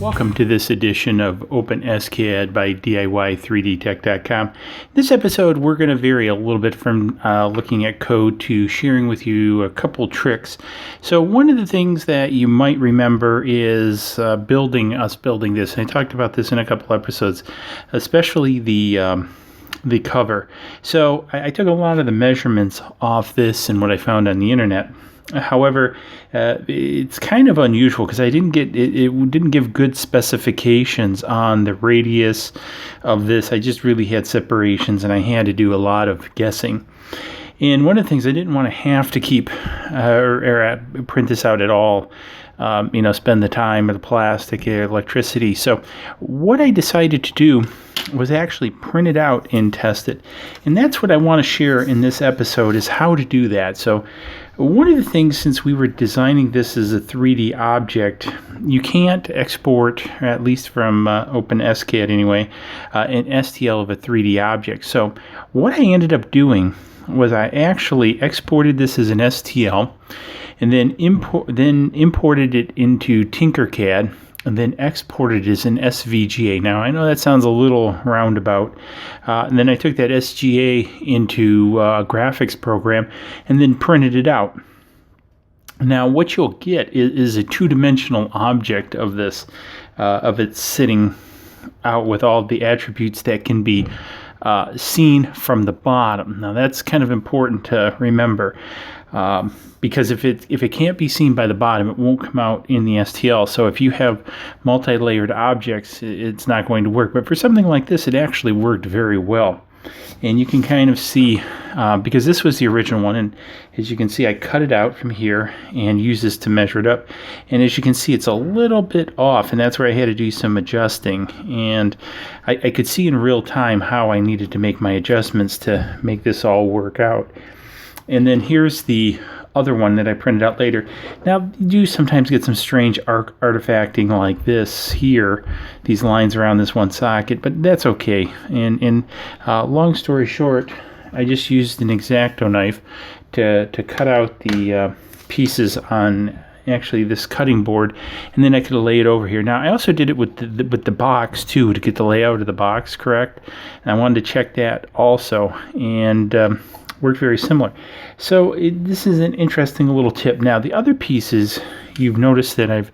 Welcome to this edition of Open-SCAD by DIY3DTech.com. This episode, we're going to vary a little bit from looking at code to sharing with you a couple tricks. So one of the things that you might remember is building this. And I talked about this in a couple episodes, especially the cover. So I took a lot of the measurements off this and what I found on the internet. However, it's kind of unusual because I didn't get it didn't give good specifications on the radius of this. I just really had separations, and I had to do a lot of guessing. And one of the things I didn't want to have to keep or print this out at all. Spend the time or the plastic or electricity. So what I decided to do was actually print it out and test it. And that's what I want to share in this episode, is how to do that. So one of the things, since we were designing this as a 3D object, you can't export, or at least from Open-SCAD anyway, an STL of a 3D object. So what I ended up doing was I actually exported this as an STL, and then imported it into Tinkercad, and then exported it as an SVGA. Now, I know that sounds a little roundabout. And then I took that SGA into a graphics program and then printed it out. Now, what you'll get is a two-dimensional object of this, of it sitting out with all the attributes that can be seen from the bottom. Now, that's kind of important to remember. Because if it can't be seen by the bottom, it won't come out in the STL. So if you have multi-layered objects, it's not going to work. But for something like this, it actually worked very well. And you can kind of see, because this was the original one, and as you can see, I cut it out from here and use this to measure it up. And as you can see, it's a little bit off, and that's where I had to do some adjusting. And I could see in real time how I needed to make my adjustments to make this all work out. And then here's the other one that I printed out later. Now, you do sometimes get some strange artifacting like this here, these lines around this one socket, but that's okay. And long story short, I just used an X-Acto knife to cut out the pieces on actually this cutting board, and then I could lay it over here. Now, I also did it with the box too, to get the layout of the box correct. And I wanted to check that also, and worked very similar. So this is an interesting little tip. Now, the other pieces you've noticed that I've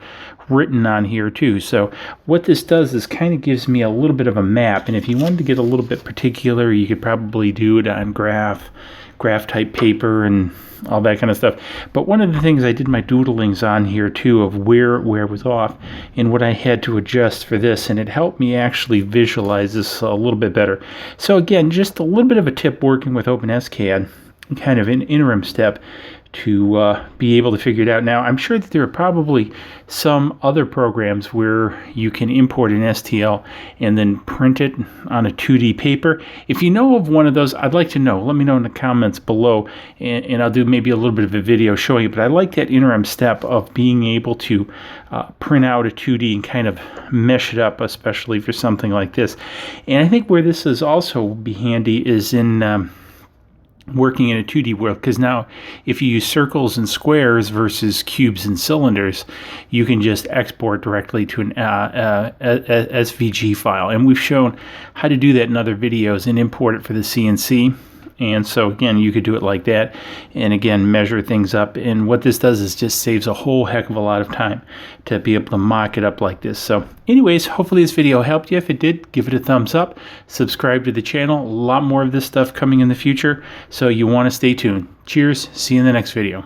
written on here too. So what this does is kind of gives me a little bit of a map. And if you wanted to get a little bit particular, you could probably do it on graph type paper and all that kind of stuff. But one of the things I did my doodlings on here too, of where was off and what I had to adjust for this, and it helped me actually visualize this a little bit better. So again, just a little bit of a tip working with Open-SCAD, kind of an interim step to be able to figure it out. Now, I'm sure that there are probably some other programs where you can import an STL and then print it on a 2D paper. If you know of one of those, I'd like to know. Let me know in the comments below, and I'll do maybe a little bit of a video showing it. But I like that interim step of being able to print out a 2D and kind of mesh it up, especially for something like this. And I think where this is also be handy is in working in a 2D world, because now if you use circles and squares versus cubes and cylinders, you can just export directly to an SVG file. And we've shown how to do that in other videos and import it for the CNC. And so again, you could do it like that, and again, measure things up. And what this does is just saves a whole heck of a lot of time to be able to mock it up like this. So anyways, hopefully this video helped you. If it did, give it a thumbs up, subscribe to the channel. A lot more of this stuff coming in the future, so you want to stay tuned. Cheers, see you in the next video.